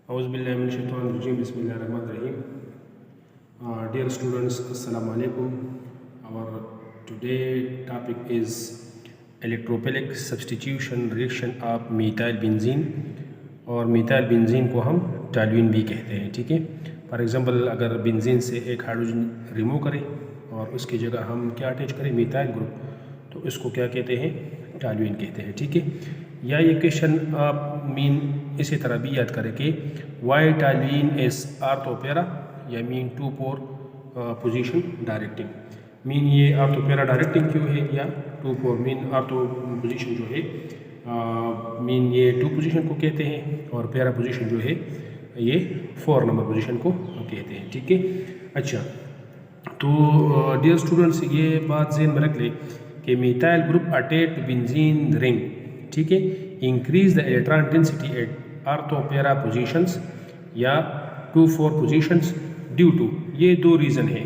Auzubillahiminash-shaytanir-rajim. Bismillahir-rahmanir-rahim. Dear students, Assalamu alaikum. Our today topic is electrophilic substitution reaction of methyl benzene और methyl benzene को हम toluene भी कहते हैं। ठीक है, फॉर एग्जांपल अगर बेंजीन से एक हाइड्रोजन रिमूव करें और उसकी जगह हम क्या अटैच करें, मिथाइल ग्रुप, तो इसको क्या कहते हैं, टॉल्यूइन कहते हैं। ठीक है, या ये क्वेश्चन आप मीन इसी तरह भी याद करें कि वाई टॉल्यूइन इज आर्थोपेरा या मीन 2,4 पोजीशन डायरेक्टिंग। मीन ये आर्थोपेरा डायरेक्टिंग क्यों है, या 2,4 मीन आर्थो पोजीशन जो है मीन ये 2 पोजीशन को कहते हैं और पैरा पोजीशन जो है ये 4 नंबर पोजीशन को कहते हैं। ठीक है, अच्छा तो डियर स्टूडेंट्स ये बात ज़हन में रख ले कि methyl group attach to benzene ring, ठीक है, increase the electron density at ortho para positions या 2,4 पोजीशंस ड्यू टू, ये 2 रीज़न है।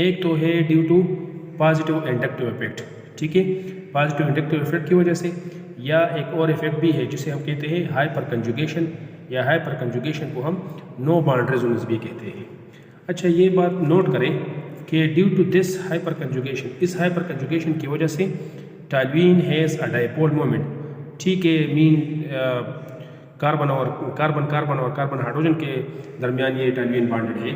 एक तो है due to positive inductive effect, ठीक है, पॉजिटिव इंडक्टिव इफेक्ट की वजह से, या एक और इफेक्ट भी है जिसे हम कहते हैं हाइपर कंजुगेशन, या हाइपर कंजुगेशन को हम नो बॉन्ड रेजोनेंस भी कहते हैं। अच्छा ये बात नोट करें कि due to this hyperconjugation, इस हाइपर कंजुगेशन की वजह से toluene has a dipole moment, ठीक है, मीन कार्बन और कार्बन हाइड्रोजन के दरमियान ये टॉल्यूइन बॉन्डेड है,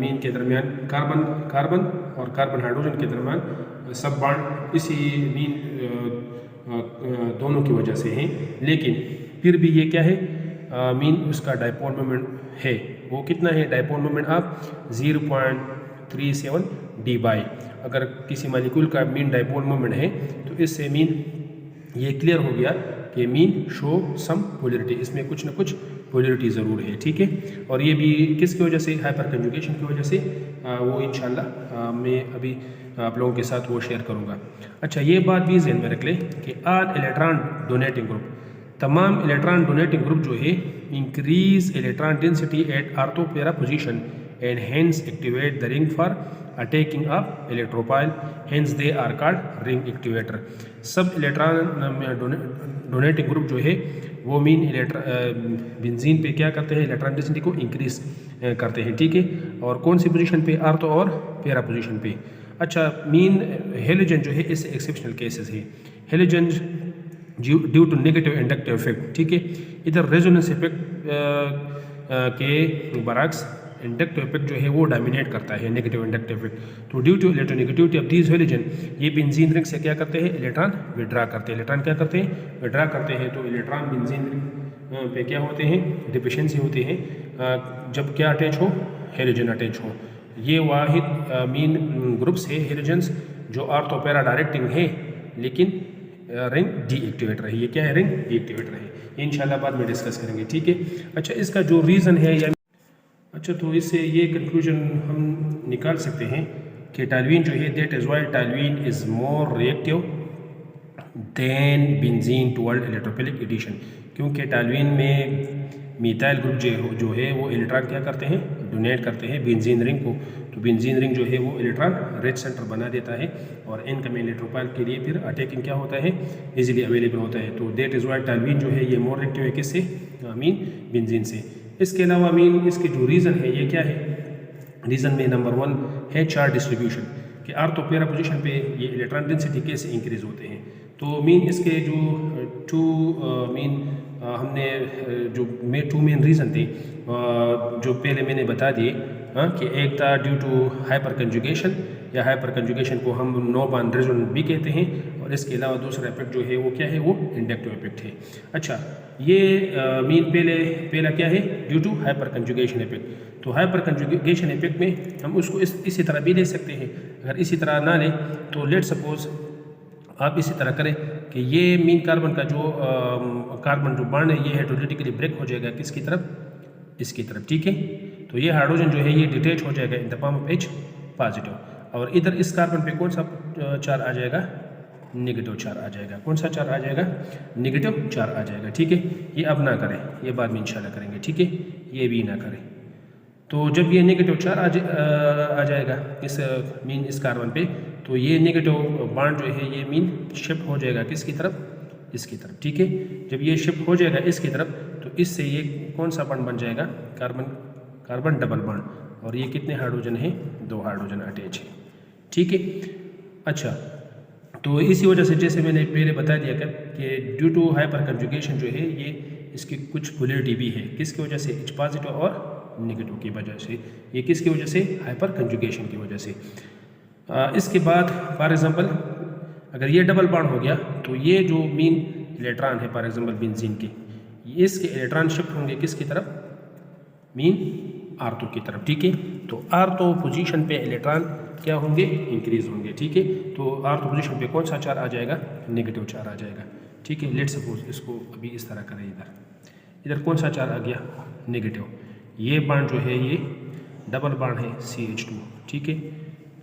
मीन के दरमियान कार्बन और कार्बन हाइड्रोजन के दरमियान सब बॉन्ड इसी मीन दोनों की वजह से हैं। लेकिन फिर भी ये क्या है, मीन उसका डाइपोल मोमेंट है, वो कितना है, डाइपोल मोमेंट आप 0.37 डी बाई। अगर किसी मालिक्यूल का मीन डाइपोल मोमेंट है तो इससे मीन ये क्लियर हो गया कि मीन शो सम पोलरिटी, इसमें कुछ ना कुछ पोलरिटी ज़रूर है। ठीक है, और ये भी किसकी वजह से, हाइपर कंजुगेशन की वजह से, वो इंशाल्लाह मैं अभी आप लोगों के साथ वो शेयर करूँगा। अच्छा ये बात भी ज़हन में रख लें कि ऑल इलेक्ट्रॉन डोनेटिंग ग्रुप, तमाम इलेक्ट्रॉन डोनेटिंग ग्रुप जो है increase electron density at ortho para position and hence activate the ring for attacking of electrophile, hence they are called ring activator. सब इलेक्ट्रॉन डोनेटिंग ग्रुप जो है वो mean benzene पे क्या करते हैं, इलेक्ट्रॉन डेंसिटी को इंक्रीज करते हैं। ठीक है, और कौन सी पोजीशन पे, आर्थो और पैरा पोजीशन पे। अच्छा मीन हेलोजन जो है इससे एक्सेप्शनल केसेस है, halogen due to negative inductive effect. ठीक है, इधर रेजोनेंस इफेक्ट के बरक्स इंडक्टिव इफेक्ट जो है वो डोमिनेट करता है, नेगेटिव इंडक्टिव इफेक्ट। तो due to electronegativity of these halogen, ये बेंजीन रिंग से क्या करते हैं, इलेक्ट्रॉन विड्रा करते हैं। इलेक्ट्रॉन क्या करते हैं, विड्रा करते हैं। तो इलेक्ट्रॉन बेंजीन रिंग पे क्या होते हैं, डिफिशिएंसी होती है जब क्या अटैच हो, हेलोजन अटैच हो। ये वाहिद मीन ग्रुप्स है हेलोजन्स जो आर्थोपेरा डायरेक्टिंग है लेकिन रिंग डीएक्टिवेटर है। ये क्या है, रिंग डीएक्टिवेटर है, ये इंशाल्लाह बाद में डिस्कस करेंगे। ठीक है, अच्छा इसका जो रीज़न है या अच्छा तो इससे ये कंक्लूजन हम निकाल सकते हैं कि टॉल्यूइन जो है, that is why toluene is more reactive than benzene toward electrophilic addition, क्योंकि टॉल्यूइन में मिथाइल ग्रुप जो है वो इलेक्ट्रॉन क्या करते हैं, डोनेट करते हैं बेंजीन रिंग को। तो बेंजीन रिंग जो है वो इलेक्ट्रॉन रिच सेंटर बना देता है और इनकमिंग इलेक्ट्रोफाइल के लिए फिर अटैकिंग क्या होता है, इजीली अवेलेबल होता है। तो दैट इज़ व्हाई टॉल्यूइन जो है ये मोर रिएक्टिव है किससे, मीन बेंजीन से। इसके अलावा मीन इसके जो रीज़न है ये क्या है, रीज़न में नंबर 1 है चार्ज डिस्ट्रीब्यूशन, कि आर्थोपेरा पोजीशन पे ये इलेक्ट्रॉन डेंसिटी कैसे इंक्रीज होते हैं। तो मीन इसके जो 2 मीन हमने जो 2 मेन रीज़न थे जो पहले मैंने बता दिए, कि एक था ड्यू टू हाइपर कंजुगेशन, या हाइपर कंजुगेशन को हम नो बॉन्ड रेजोनेंस भी कहते हैं, और इसके अलावा दूसरा इफेक्ट जो है वो क्या है, वो इंडक्टिव इफेक्ट है। अच्छा ये मीन पहला क्या है, due to hyperconjugation effect. तो हाइपर कंजुगेशन इफेक्ट में हम उसको इसी तरह भी ले सकते हैं। अगर इसी तरह ना लें तो लेट सपोज आप इसी तरह करें कि ये मीन कार्बन का जो कार्बन जो बॉन्ड है ये हाइड्रोलिटिकली ब्रेक हो जाएगा किसकी तरफ, इसकी तरफ। ठीक है, तो ये हाइड्रोजन जो है ये डिटैच हो जाएगा in the form of H positive, और इधर इस कार्बन पे कौन सा चार्ज आ जाएगा, नेगेटिव चार्ज आ जाएगा। कौन सा चार्ज आ जाएगा, नेगेटिव चार्ज आ जाएगा। ठीक है, ये अब ना करें, ये बाद में इंशाल्लाह करेंगे। ठीक है, ये भी ना करें। तो जब ये नेगेटिव चार्ज आ जाएगा इस मीन इस कार्बन पे, तो ये नेगेटिव बॉन्ड जो है ये मीन शिफ्ट हो जाएगा किसकी तरफ, इसकी तरफ। ठीक है, जब ये शिफ्ट हो जाएगा इसकी तरफ तो इससे ये कौन सा बॉन्ड बन जाएगा, कार्बन डबल बॉन्ड, और ये कितने हाइड्रोजन है, 2 हाइड्रोजन अटैच है। ठीक है। अच्छा, तो इसी वजह से जैसे मैंने पहले बता दिया कि ड्यू टू हाइपर कंजुगेशन जो है ये इसकी कुछ पोलैरिटी भी है, किसकी वजह से, H पॉजिटिव और नेगेटिव की वजह से। ये किसकी वजह से, हाइपर कंजुगेशन की वजह से। इसके बाद फॉर एग्जांपल अगर ये डबल बॉन्ड हो गया तो ये जो मीन इलेक्ट्रॉन है फॉर एग्जांपल बेंजीन के, इसके इलेक्ट्रॉन शिफ्ट होंगे किसकी तरफ, मीन R2 की तरफ। ठीक है। तो R2 पोजीशन पे इलेक्ट्रॉन क्या होंगे, इंक्रीज होंगे। ठीक है। तो R2 पोजीशन पे कौन सा चार्ज आ जाएगा, नेगेटिव चार्ज आ जाएगा। ठीक है। लेट्स सपोज इसको अभी इस तरह करें, इधर कौन सा चार्ज आ गया, नेगेटिव। ये बॉन्ड जो है ये डबल बॉन्ड है CH2। ठीक है।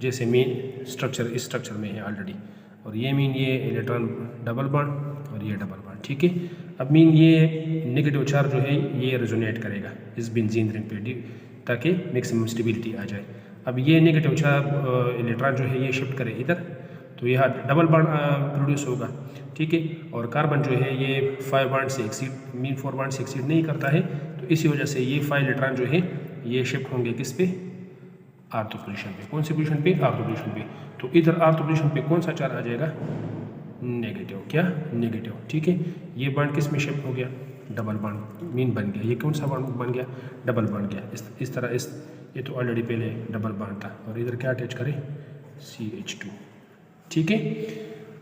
जैसे मेन स्ट्रक्चर इस स्ट्रक्चर में है ऑलरेडी, और ये मीन ये इलेक्ट्रॉन डबल बॉन्ड और ये डबल बॉन्ड। ठीक है। अब मीन ये नेगेटिव चार्ज जो है ये रेजोनेट करेगा इस बेंजीन रिंग पे ताकि मैक्सिमम स्टेबिलिटी आ जाए। अब ये नेगेटिव चार्ज इलेक्ट्रॉन जो है ये शिफ्ट करे इधर, तो यहाँ डबल बॉन्ड प्रोड्यूस होगा। ठीक है। और कार्बन जो है ये 5 बॉन्ड से एक्सीड, मीन 4 बॉन्ड से एक्सीड नहीं करता है, तो इसी वजह से ये 5 इलेक्ट्रॉन जो है ये शिफ्ट होंगे किस पे, R2 पोजीशन पे। कौन सी पोजीशन पे, R2 पोजीशन पे। तो इधर R2 पोजीशन पे कौन सा चार्ज आ जाएगा, नेगेटिव। क्या, नेगेटिव। ठीक है। ये बॉन्ड किस में शिफ्ट हो गया, डबल बॉन्ड मीन बन गया। ये कौन सा बॉन्ड बन गया, डबल बन गया। इस तरह ये तो ऑलरेडी पहले डबल बॉन्ड था, और इधर क्या अटैच करें, CH2। ठीक है।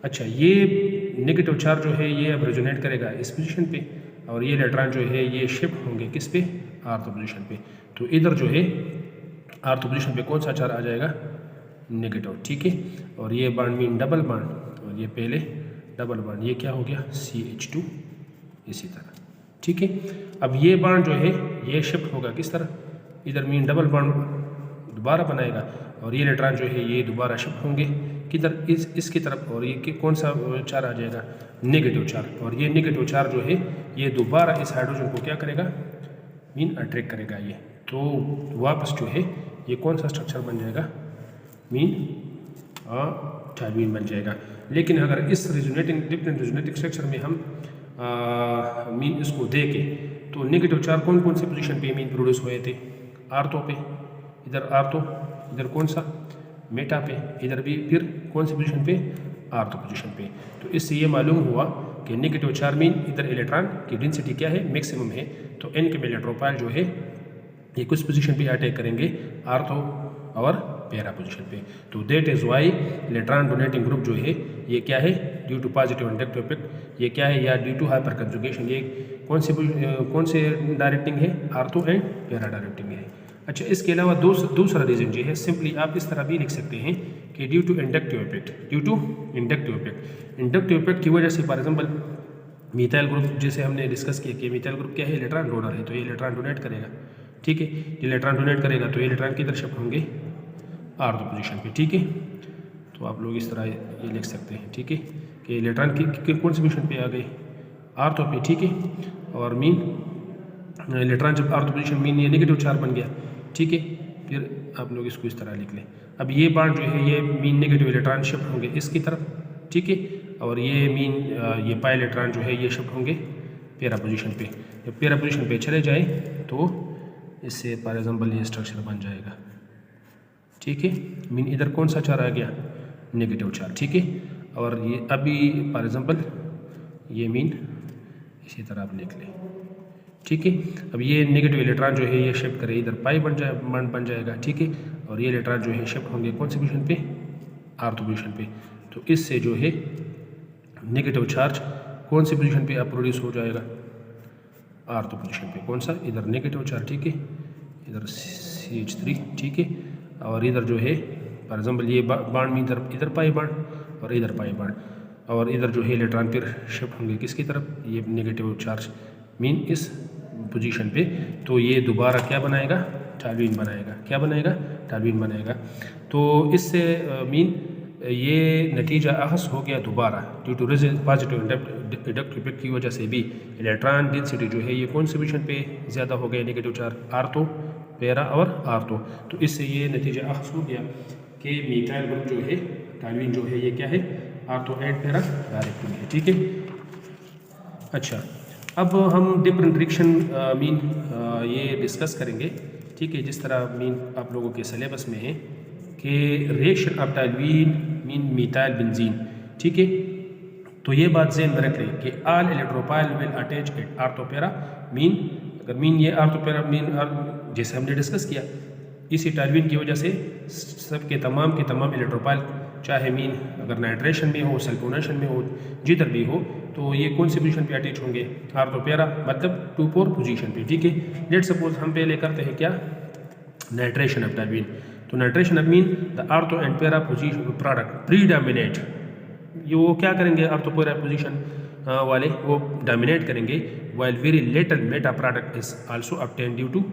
अच्छा, ये नेगेटिव चार्ज जो है ये अब रेजोनेट करेगा इस पोजीशन पे, और ये इलेक्ट्रॉन जो है ये शिफ्ट होंगे किस पे, R2 पोजीशन पे। तो इधर जो है R2 पोजीशन पे कौन सा चार्ज आ जाएगा, नेगेटिव। ठीक है। और ये बॉन्ड मीन डबल बॉन्ड, और ये पहले डबल बॉन्ड, ये क्या हो गया, CH2 इसी तरह। ठीक है। अब ये बॉन्ड जो है ये शिफ्ट होगा किस तरह, इधर मीन डबल बॉन्ड दोबारा बनाएगा, और ये इलेक्ट्रॉन जो है ये दोबारा शिफ्ट होंगे किधर, इसकी तरफ, और ये कौन सा चार्ज आ जाएगा, नेगेटिव चार्ज। और ये नेगेटिव चार्ज जो है ये दोबारा इस हाइड्रोजन को क्या करेगा, मीन अट्रैक्ट करेगा ये, तो वापस जो है ये कौन सा स्ट्रक्चर बन जाएगा, मीन टाइमीन बन जाएगा। लेकिन अगर इस रेजोनेटिंग डिफरेंट रेजोनेटिंग स्ट्रक्चर में हम मीन इसको देखें तो नेगेटिव चार्ज कौन कौन से पोजीशन पे मीन प्रोड्यूस हुए थे, R2 पे, इधर R2, इधर कौन सा, मेटा पे, इधर भी फिर कौन सी पोजीशन पे, R2 पोजीशन पे। तो इससे ये मालूम हुआ कि नेगेटिव चार्ज मीन इधर इलेक्ट्रॉन की डेंसिटी क्या है, मैक्सिमम है। तो n के इलेक्ट्रोफाइल जो है ये कुछ पोजीशन पे अटैक करेंगे, R2 और पैरा पोजीशन पे। तो that is why electron donating group जो है ये क्या है, due to positive inductive effect, ये क्या है, या ड्यू टू हाइपर कंजुगेशन, ये कौन से डायरेक्टिंग है, R2 एंड पैरा डायरेक्टिंग है। अच्छा, इसके अलावा दूसरा रीज़न जो है सिंपली आप इस तरह भी लिख सकते हैं कि due to inductive effect, due to inductive effect. Inductive effect की वजह से फॉर एग्जाम्पल मिथाइल ग्रुप जैसे हमने डिस्कस किया कि मिथाइल ग्रुप क्या है, इलेक्ट्रॉन डोनर है, तो ये इलेक्ट्रॉन डोनेट करेगा। ठीक है। इलेक्ट्रॉन डोनेट करेगा तो ये इलेक्ट्रॉन किधर शिफ्ट होंगे, R2 पोजीशन पे। ठीक है। तो आप लोग इस तरह ये लिख सकते हैं। ठीक है, कि इलेक्ट्रॉन की कौन सी पोजीशन पे आ गए, R2 पे। ठीक है। और मीन इलेक्ट्रॉन जब R2 पोजीशन मीन ये नेगेटिव चार्ज बन गया। ठीक है। फिर आप लोग इसको इस तरह लिख लें। अब ये बॉन्ड जो है ये मीन नेगेटिव इलेक्ट्रॉन शिफ्ट होंगे इसकी तरफ। ठीक है। और ये मीन ये पाई इलेक्ट्रॉन जो है ये शिफ्ट होंगे पैरा पोजीशन पे। जब पैरा पोजीशन पे चले जाए तो इससे फॉर एग्जाम्पल ये स्ट्रक्चर बन जाएगा। ठीक है। मीन इधर कौन सा चार्ज आ गया, नेगेटिव चार्ज। ठीक है। और ये अभी फॉर एग्जाम्पल ये मीन इसी तरह आप लिख लें। ठीक है। अब ये नेगेटिव इलेक्ट्रॉन जो है ये शिफ्ट करे इधर पाई बन जाएगा। ठीक है। और ये इलेक्ट्रॉन जो है शिफ्ट होंगे कौन सी पोजीशन पे, R2 पोजीशन पे। तो इससे जो है नेगेटिव चार्ज कौन सी पोजीशन पे आप प्रोड्यूस हो जाएगा, R2 पोजीशन पे। कौन सा, इधर नेगेटिव चार्ज। ठीक है। इधर CH3। ठीक है। और इधर जो है फॉर एग्जाम्पल ये बॉन्ड में इधर पाई बॉन्ड और इधर पाई बॉन्ड, और इधर जो है इलेक्ट्रॉन फिर शिफ्ट होंगे किसकी तरफ, ये नेगेटिव चार्ज मीन इस पोजीशन पे। तो ये दोबारा क्या बनाएगा, टॉल्यूइन बनाएगा। क्या बनाएगा, टॉल्यूइन बनाएगा। तो इससे मीन ये नतीजा अहस हो गया दोबारा due to positive inductive effect की वजह से भी इलेक्ट्रॉन डेंसिटी जो है ये कौन से पोजीशन पे ज़्यादा हो गया, नेगेटिव चार्ज R2, पैरा और R2। तो इससे ये नतीजा अहस हो गया कि मिथाइल ग्रुप जो है टॉल्यूइन जो है ये क्या है, R2 एंड पैरा डायरेक्टिंग है। ठीक है। अच्छा, अब हम डिफरेंट रिएक्शन मीन ये डिस्कस करेंगे, ठीक है, जिस तरह मीन आप लोगों के सिलेबस में है कि reaction of toluene mean methyl benzene, ठीक है। तो ये बात ज़हन में रख लें कि all electrophile will attach at ortho para mean, अगर मीन ये आर्थोपेरा मीन जैसे हमने डिस्कस किया, इसी टॉल्यूइन की वजह से सबके तमाम के तमाम इलेक्ट्रोफाइल चाहे मीन अगर नाइट्रेशन में हो, सल्फोनेशन में हो, जिधर भी हो, तो ये कौन सी पोजीशन पे अटैच होंगे, आर्थोपेरा मतलब 2-4 पोजीशन पे, ठीक है। लेट सपोज हम पहले करते हैं क्या, नाइट्रेशन ऑफ टॉल्यूइन। तो nitration of mean the ortho and para position product predominate, ये वो क्या करेंगे, आर्थोपेरा पोजीशन वाले वो डोमिनेट करेंगे, while very little meta product is also obtain due to,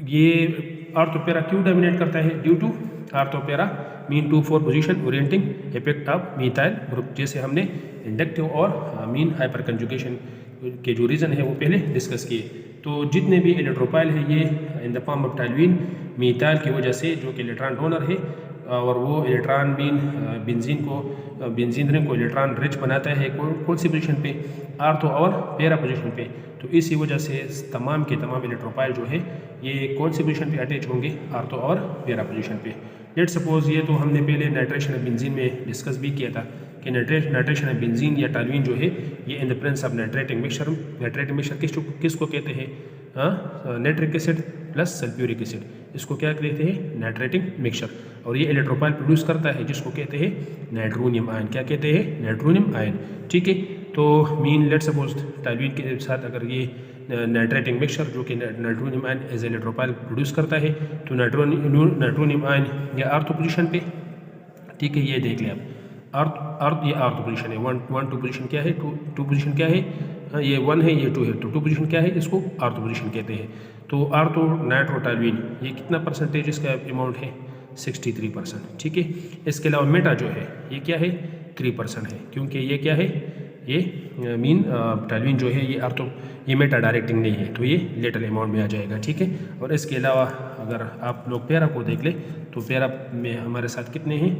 ये आर्थोपेरा क्यों डोमिनेट करता है, due to ortho para mean 2-4 position orienting effect of methyl group, जैसे हमने इंडक्टिव और मीन हाइपर कंजुगेशन के जो रीज़न है वो पहले डिस्कस किए। तो जितने भी इलेक्ट्रोफाइल है ये in the form of toluene methyl की वजह से, जो कि इलेक्ट्रॉन डोनर है और वो इलेक्ट्रॉन मीन बेंजीन रिंग को इलेक्ट्रॉन रिच बनाता है कौन सी पोजीशन पे, आर्थो और पैरा पोजीशन पे। तो इसी वजह से तमाम के तमाम इलेक्ट्रोफाइल जो है ये कौन सी पोजीशन पे अटैच होंगे, आर्थो और पैरा पोजीशन पे। लेट सपोज ये तो हमने पहले नाइट्रेशन ऑफ बेंजीन में डिस्कस भी किया था कि नाइट्रेशन ऑफ बेंजीन या टॉल्यूइन जो है ये in the presence of nitrating mixture, nitrating mixture किसको कहते हैं, nitric acid plus sulphuric acid, इसको क्या कहते हैं, नाइट्रेटिक मिक्सचर। और ये इलेक्ट्रोफाइल प्रोड्यूस करता है जिसको कहते हैं नाइट्रोनियम आयन, क्या कहते हैं, नाइट्रोनियम आयन, ठीक है। तो मीन लेट सपोज टॉल्यूइन के साथ अगर ये नाइट्रेटिक मिक्सचर जो कि nitronium ion as electrophile produce करता है, तो नाइट्रोनियम आयन या आर्थो पोजीशन पे, ठीक है, ये देख लें आप, ये आर्थो पोजीशन है, 1-2 पोजीशन क्या है, 2 पोजीशन क्या है, ये 1 है, ये 2 है, तो 2 पोजीशन क्या है, इसको आर्थो पोजीशन कहते हैं। तो आर्थो नाइट्रोटॉल्यूइन ये कितना परसेंटेज इसका अमाउंट है, 63%, ठीक है। इसके अलावा मेटा जो है ये क्या है, 3% है, क्योंकि ये क्या है, ये मीन टॉल्यूइन जो है ये आर्थो, ये मेटा डायरेक्टिंग नहीं है, तो ये लिटिल अमाउंट में आ जाएगा, ठीक है। और इसके अलावा अगर आप लोग पैरा को देख ले, तो पैरा में हमारे साथ कितने हैं,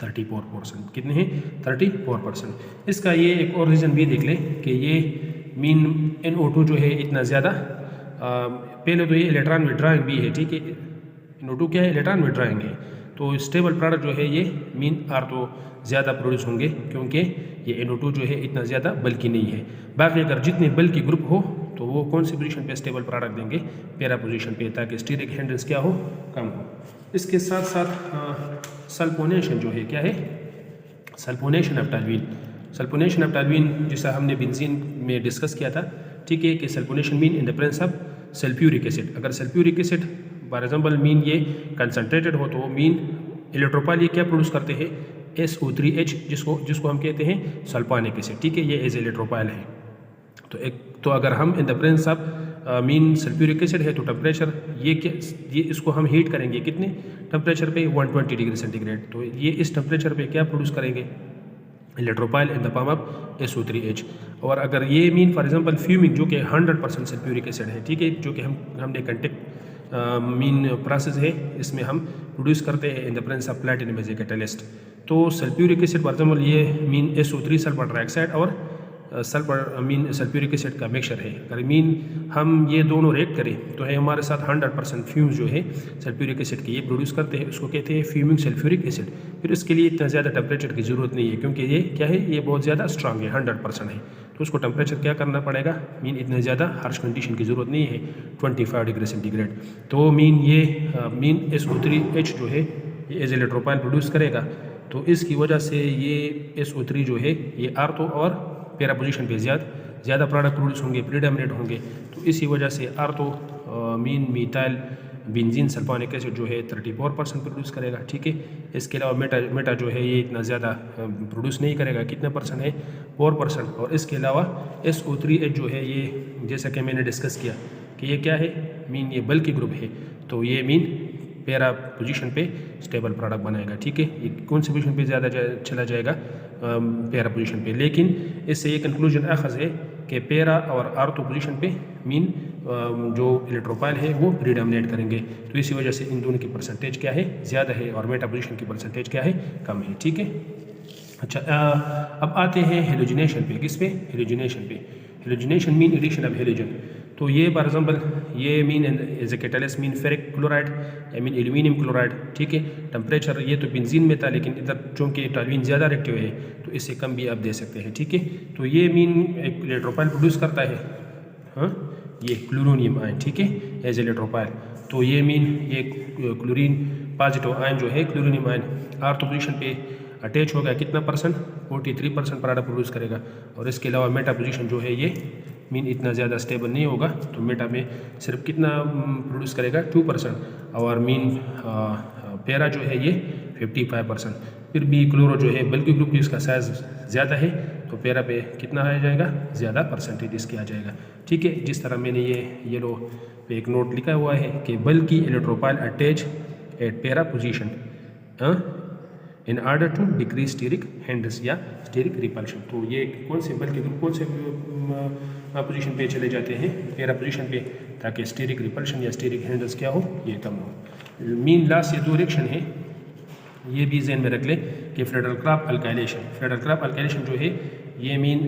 34%, कितने हैं, 34%। इसका ये एक और रीज़न भी देख ले कि ये मीन NO2 जो है इतना ज़्यादा, पहले तो ये इलेक्ट्रॉन विड्रॉइंग भी है, ठीक है, NO2 क्या है, इलेक्ट्रॉन विड्रॉइंग है, तो स्टेबल प्रोडक्ट जो है ये मीन आर्थो ज़्यादा प्रोड्यूस होंगे, क्योंकि ये NO2 जो है इतना ज़्यादा बल्कि नहीं है। बाकी अगर जितने बल्कि ग्रुप हो तो वो कौन सी पोजीशन पे स्टेबल प्रोडक्ट देंगे, पैरा पोजीशन पे, ताकि स्टीरिक हिंड्रेंस क्या हो, कम हो। इसके साथ साथ सल्फोनेशन जो है क्या है, sulphonation of toluene, sulphonation of toluene जैसा हमने बेंजीन में डिस्कस किया था, ठीक है, कि sulphonation mean in the presence of sulphuric acid. अगर sulphuric acid for example mean ये कंसनट्रेटेड हो तो मीन इलेक्ट्रोफाइल ये क्या प्रोड्यूस करते हैं, SO3H, जिसको हम कहते हैं सल्फोनिक एसिड, ठीक है, ये एज इलेक्ट्रोफाइल है। तो अगर हम इन the presence of mean sulphuric acid है तो टेम्परेचर ये इसको हम हीट करेंगे कितने टेम्परेचर पे, 120 डिग्री सेंटीग्रेड। तो ये इस टेम्परेचर पे क्या प्रोड्यूस करेंगे, electrophile in the form of SO3H। और अगर ये मीन फॉर एग्जांपल फ्यूमिंग जो कि 100% सल्फ्यूरिक एसिड है, ठीक है, जो कि हमने कंटेक्ट मीन प्रोसेस है, इसमें हम प्रोड्यूस करते हैं in the presence of platinum as a catalyst. तो सल्फ्यूरिक एसिड फॉर एग्जाम्पल ये मीन SO3 सल्फर डाइऑक्साइड और सल्फर मीन सल्फ्यूरिक एसिड का मिक्सचर है। अगर मीन हम ये दोनों रिएक्ट करें तो है हमारे साथ 100% फ्यूम्स जो है सल्फ्यूरिक एसिड के ये प्रोड्यूस करते हैं, उसको कहते हैं फ्यूमिंग सल्फ्यूरिक एसिड। फिर इसके लिए इतना ज़्यादा टेम्परेचर की ज़रूरत नहीं है, क्योंकि ये क्या है, ये बहुत ज़्यादा स्ट्रांग है, 100% है, तो उसको टेम्परेचर क्या करना पड़ेगा, मीन इतने ज़्यादा हार्श कंडीशन की ज़रूरत नहीं है, 25 डिग्री सेंटीग्रेड। तो मीन ये मीन SO3H जो है ये एज इलेक्ट्रोफाइल प्रोड्यूस करेगा, तो इसकी वजह से ये SO3 जो है ये आर्थो और पैरा पोजीशन पे ज़्यादा प्रोडक्ट प्रोड्यूस होंगे, प्रीडोमिनेट होंगे। तो इसी वजह से ortho mean methyl benzene sulphonic acid जो है 34% प्रोड्यूस करेगा, ठीक है। इसके अलावा मेटा जो है ये इतना ज़्यादा प्रोड्यूस नहीं करेगा, कितना परसेंट है, 4%। और इसके अलावा SO3H जो है ये जैसा कि मैंने डिस्कस किया कि ये क्या है, मीन ये बल्कि ग्रुप है, तो ये मीन पैरा पोजीशन पे स्टेबल प्रोडक्ट बनाएगा, ठीक है। ये कौन सी पोजीशन पे ज़्यादा चला जाएगा, पैरा पोजीशन पे। लेकिन इससे ये कंक्लूजन अखज़ है कि पैरा और आर्थो पोजीशन पे मीन जो इलेक्ट्रोफाइल है वो प्रीडोमिनेट करेंगे, तो इसी वजह से इन दोनों की परसेंटेज क्या है, ज़्यादा है, और मेटा पोजीशन की परसेंटेज क्या है, कम है, ठीक है। अच्छा, अब आते हैं हेलोजिनेशन पे, किस पे, हेलोजिनेशन पे। Halogenation mean addition of halogen. तो ये फॉर एग्जांपल ये mean as a catalyst mean ferric chloride या मीन एल्यूमिनियम क्लोराइड, ठीक है। टेम्परेचर ये तो बेंजीन में था, लेकिन इधर चूँकि टॉल्यूइन ज़्यादा रिएक्टिव है तो इससे कम भी आप दे सकते हैं, ठीक है। तो ये मीन एक इलेक्ट्रोपाइल प्रोड्यूस करता है, हाँ, ये क्लोरोनियम आयन, ठीक है, एज इलेक्ट्रोपाइल। तो ये मीन ये क्लोरीन पॉजिटिव आयन जो है क्लोरोनियम आयन आर्थो पोजीशन पे अटैच होगा, कितना परसेंट, 43% प्रोडक्ट प्रोड्यूस करेगा। और इसके अलावा मेटा पोजीशन जो है ये मीन इतना ज़्यादा स्टेबल नहीं होगा, तो मेटा में सिर्फ कितना प्रोड्यूस करेगा, 2%। और मीन पैरा जो है ये 55%। फिर भी क्लोरो जो है बल्कि ग्रुप इसका साइज ज़्यादा है, तो पैरा पे कितना आ जाएगा, ज़्यादा परसेंटेज इसके आ जाएगा, ठीक है। जिस तरह मैंने ये येलो पे एक नोट लिखा हुआ है कि बल्कि electrophile attach at para position in order to decrease steric hindrance या स्टीरिक रिपल्शन। तो ये कौन से बल्कि ग्रुप कौन से पोजीशन पे चले जाते हैं, पैरा पोजीशन पे, ताकि स्टीरिक रिपल्शन या स्टीरिक हिंड्रेंस क्या हो, ये कम हो। मीन लास्ट ये दो रिएक्शन है, ये भी जहन में रख लें कि फ्रेडल-क्राफ्ट अल्काइलेशन, फ्रेडल-क्राफ्ट अल्काइलेशन जो है ये मीन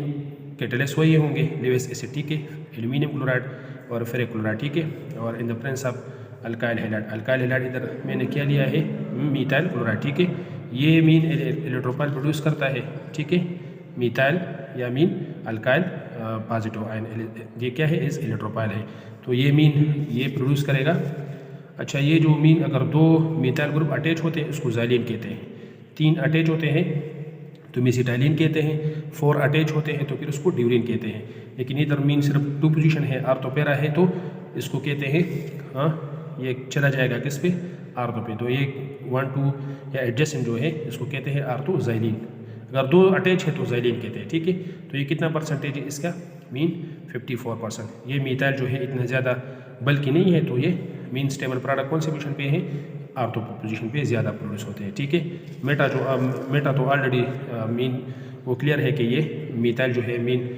कैटलिस्ट वही होंगे, लेविस एसिड, ठीक है, एल्यूमिनियम क्लोराइड और फेरिक क्लोराइड, ठीक है। और इन the presence of alkyl halide, alkyl halide इधर मैंने क्या लिया है, मीथाइल क्लोराइड, ठीक है। ये मीन इलेक्ट्रोपाइल प्रोड्यूस करता है, ठीक है, मीथाइल या मीन अल्काइल पॉजिटिव आयन, ये क्या है, इस इलेक्ट्रोपाइल है। तो ये मीन ये प्रोड्यूस करेगा। अच्छा, ये जो मीन अगर दो मीथाइल ग्रुप अटैच होते हैं उसको ज़ाइलिन कहते हैं, 3 अटैच होते हैं तो मेसिटाइलिन कहते हैं, 4 अटैच होते हैं तो फिर उसको ड्यूरिन कहते हैं। लेकिन इधर मीन सिर्फ 2 पोजीशन है, आर्थोपेरा है, तो इसको कहते हैं, हाँ, ये चला जाएगा किस पे, आर्थो पे। तो ये 1 2 या एडजेसेंट जो है इसको कहते हैं आर्थोज़ाइलिन। अगर 2 अटैच है तो ज़ाइलिन कहते हैं, ठीक है। तो ये कितना परसेंटेज है इसका, मीन 54%। ये मीथाइल जो है इतना ज़्यादा बल्कि नहीं है, तो ये मीन स्टेबल प्रोडक्ट कौन से पोजीशन पे है, आर्थो पोजीशन पे ज़्यादा प्रोड्यूस होते हैं, ठीक है। मेटा तो ऑलरेडी मीन वो क्लियर है कि ये मीथाइल जो है मीन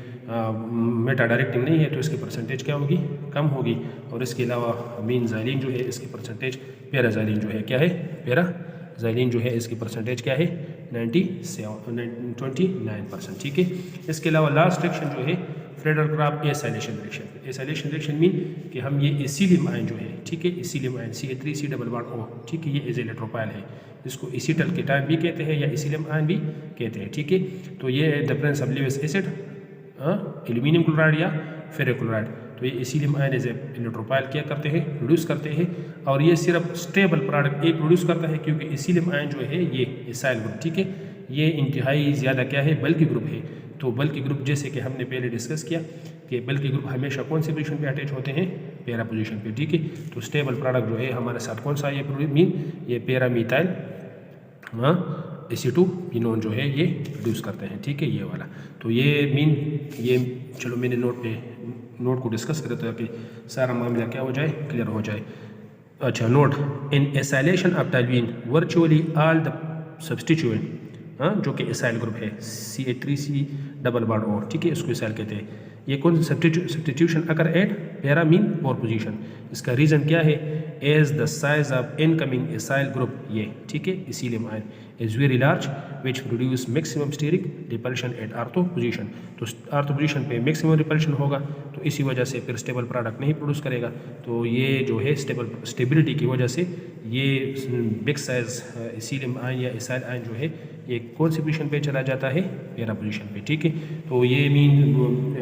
मेटा डायरेक्टिंग नहीं है, तो इसकी परसेंटेज क्या होगी, कम होगी। और इसके अलावा मीन ज़ाइलिन जो है इसकी परसेंटेज, पैराज़ाइलिन जो है क्या है, पैराज़ाइलिन जो है इसकी परसेंटेज क्या है, 29%, ठीक है। इसके अलावा लास्ट रिएक्शन जो है Friedel Crafts acylation reaction. Acylation reaction mean कि हम ये एसिलियम आयन जो है, ठीक है, acylium ion CH3C double bond O, ठीक है, ये एज इलेक्ट्रोपाइल है, इसको एसीटल केटायन भी कहते हैं या एसिलियम आयन भी कहते हैं, ठीक है। तो ये the presence of Lewis acid, aluminium chloride या फेरिक क्लोराइड, तो ये एसिलियम आयन एज इलेक्ट्रोपाइल क्या करते हैं, प्रोड्यूस करते हैं। और ये सिर्फ स्टेबल प्रोडक्ट ए प्रोड्यूस करता है, क्योंकि एसिलियम आयन जो है ये एसाइल ग्रुप, ठीक है, ये इंतहाई ज़्यादा क्या है, बल्कि ग्रुप है। तो बल्कि ग्रुप जैसे कि हमने पहले डिस्कस किया कि बल्कि ग्रुप हमेशा कौन सी पोजीशन पे अटैच होते हैं, पैरा पोजीशन पे, ठीक है। तो स्टेबल प्रोडक्ट जो है हमारे साथ कौन सा, ये मीन ये पैरा मीथाइल एसीटोपिनोन जो है ये प्रोड्यूस करते हैं, ठीक है, ये वाला। तो ये मीन ये चलो मैंने नोट को डिस्कस करें ताकि सारा मामला क्या हो जाए, क्लियर हो जाए। अच्छा, note, in acylation of toluene virtually all the substituent, हाँ, जो कि एसाइल ग्रुप है, CH3C डबल बॉन्ड O, ठीक है, इसको एसाइल कहते हैं। ये कौन सा सब्सटीट्यूशन अगर एट पैरा मीन 4 पोजीशन, इसका रीज़न क्या है, as the size of incoming acyl group, ये ठीक है, acylium ion is very large which produce maximum steric repulsion at ortho position. तो आर्थो पोजीशन पे मैक्सिमम रिपल्शन होगा, तो इसी वजह से फिर स्टेबल प्रोडक्ट नहीं प्रोड्यूस करेगा। तो ये जो है स्टेबिलिटी की वजह से ये बिग साइज एसिलियम आयन या एसाइल आयन जो है ये कौन सी पोजीशन पे चला जाता है, पैरा पोजीशन पे, ठीक है। तो ये मीन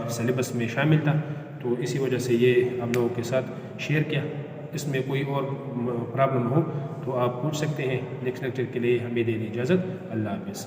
सिलेबस में शामिल था, तो इसी वजह से ये आप लोगों के साथ शेयर किया। इसमें कोई और प्रॉब्लम हो तो आप पूछ सकते हैं। नेक्स्ट लेक्चर के लिए हमें देने इजाज़त। अल्लाह हाफ़िज़।